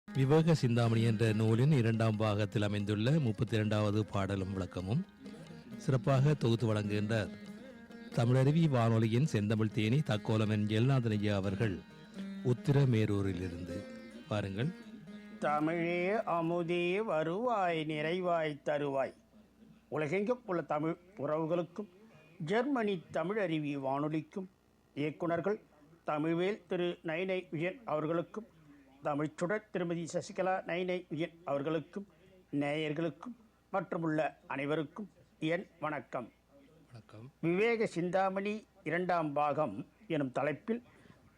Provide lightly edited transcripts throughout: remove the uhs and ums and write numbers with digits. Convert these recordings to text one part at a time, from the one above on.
விவேக சிந்தாமணி என்ற நூலின் 2ஆம் பாகத்தில் அமைந்துள்ள 32வது பாடலும் விளக்கமும் சிறப்பாக தொகுத்து வழங்குகின்றார் தமிழருவி வானொலியின் செந்தமிழ் தேனி தக்கோலமன் ஜெல்நாதனையா அவர்கள் உத்திரமேரூரிலிருந்து. பாருங்கள். தமிழே அமுதே வருவாய் நிறைவாய் தருவாய். உலகெங்கும் உள்ள தமிழ் உறவுகளுக்கும் ஜெர்மனி தமிழருவி வானொலிக்கும் இயக்குநர்கள் தமிழ்வேல் திரு நைனை விஜயன் அவர்களுக்கும் தமிழ்ச்சுடர் திருமதி சசிகலா நைனை விஜயன் அவர்களுக்கும் நேயர்களுக்கும் மற்றுமுள்ள அனைவருக்கும் என் வணக்கம். விவேக சிந்தாமணி 2ஆம் பாகம் எனும் தலைப்பில்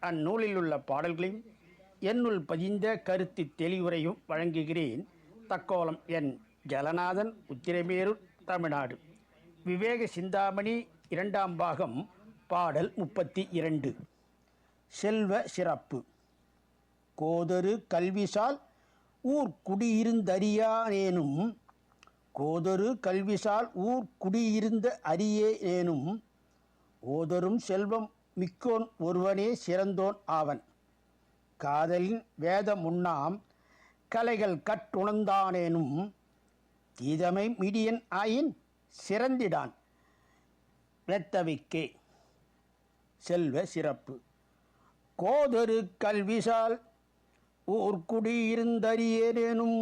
அந்நூலில் உள்ள பாடல்களையும் என்னுள் பதிந்த கருத்து தெளிவுரையும் வழங்குகிறேன். தக்கோலம் என் ஜலநாதன், உத்திரமேரூர், தமிழ்நாடு. விவேக சிந்தாமணி 2ஆம் பாகம் பாடல் 32. செல்வ சிறப்பு. கோதரு கல்விசால் ஊர் குடியிருந்தறியானேனும், கோதரு கல்விசால் ஊர் குடியிருந்த அறியேனேனும், ஓதரும் செல்வம் மிக்கோன் ஒருவனே சிறந்தோன் ஆவன். காதலின் வேத முன்னாம் கலைகள் கட்டுணர்ந்தானேனும், தீதமை மிடியன் ஆயின் சிறந்திடான் வெத்தவிக்கே. செல்வ சிறப்பு. கோதரு கல்விசால் ஊர்குடியிருந்தறியேனும்,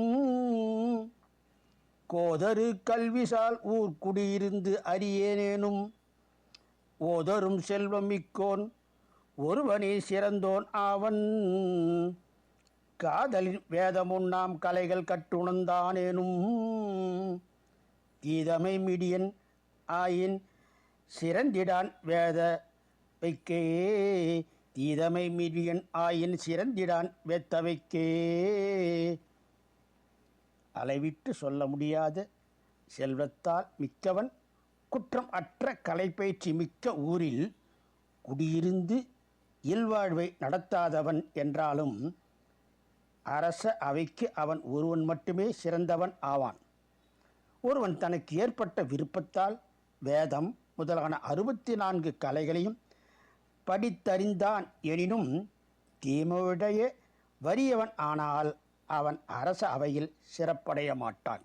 கோதரு கல்விசால் ஊர்குடியிருந்து அறியேனேனும், ஓதரும் செல்வம் மிக்கோன் ஒருவனே சிறந்தோன் ஆவன். காதலின் வேதமுன்னாம் கலைகள் கட்டுணர்ந்தானேனும், கீதமை மிடியன் ஆயின் சிறந்திடான் வேத வைக்கே. தீதமை மிடியன் ஆயின் சிறந்திடான் வெத்தவைக்கே. அளவிட்டு சொல்ல முடியாத செல்வத்தால் மிக்கவன் குற்றம் அற்ற கலைப்பயிற்சி மிக்க ஊரில் குடியிருந்து இல்வாழ்வை நடத்தாதவன் என்றாலும் அரச அவைக்கு அவன் ஒருவன் மட்டுமே சிறந்தவன் ஆவான். ஒருவன் தனக்கு ஏற்பட்ட விருப்பத்தால் வேதம் முதலான 64 கலைகளையும் படித்தறிந்தான் எனினும் தீமையுடைய வறியவன் ஆனால் அவன் அரச அவையில் சிறப்படைய மாட்டான்.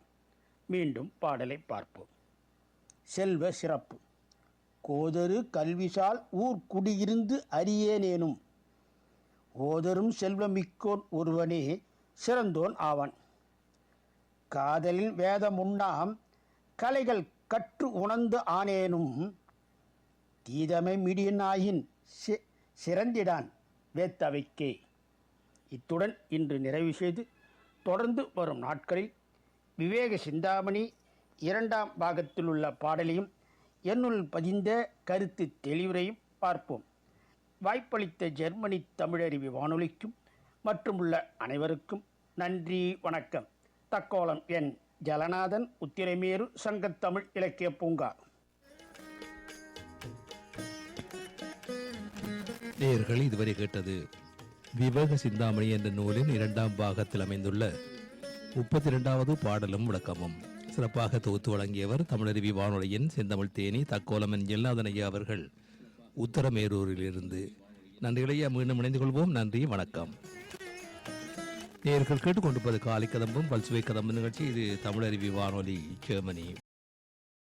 மீண்டும் பாடலை பார்ப்போம். செல்வ சிறப்பு. கோதரு கல்விசால் ஊர் குடியிருந்து அறியேனேனும், ஓதரும் செல்வமிக்கோன் ஒருவனே சிறந்தோன் ஆவன். காதலின் வேத முன்னாம் கலைகள் கற்று உணர்ந்து ஆனேனும், தீதமை மிடியனாயின் சிறந்திடான் வேத்தவைக்கே. இத்துடன் இன்று நிறைவு செய்து தொடர்ந்து வரும் நாட்களில் விவேக சிந்தாமணி 2ஆம் பாகத்தில் உள்ள பாடலையும் என்னுள் பதிந்த கருத்து தெளிவுரையும் பார்ப்போம். வாய்ப்பளித்த ஜெர்மனி தமிழருவி வானொலிக்கும் மற்றும் உள்ள அனைவருக்கும் நன்றி, வணக்கம். தக்கோலம் என் ஜலநாதன், உத்திரமேரு சங்கத்தமிழ் இலக்கிய பூங்கா. நேயர்கள் இதுவரை கேட்டது விவேக சிந்தாமணி என்ற நூலின் 2ஆம் பாகத்தில் அமைந்துள்ள 32வது பாடலும் விளக்கமும். சிறப்பாக தொகுத்து வழங்கியவர் தமிழருவி வானொலியின் செந்தமிழ் தேனி தக்கோலமன் ஜெல்நாதனையா அவர்கள் உத்தரமேரூரிலிருந்து. நன்றிகளையா, மீண்டும் இணைந்து கொள்வோம். நன்றி, வணக்கம். நேயர்கள் கேட்டுக்கொண்டிருப்பது காலை கதம்பும் பல்சுவை கதம்பு நிகழ்ச்சி. இது தமிழருவி வானொலி, ஜெர்மனி.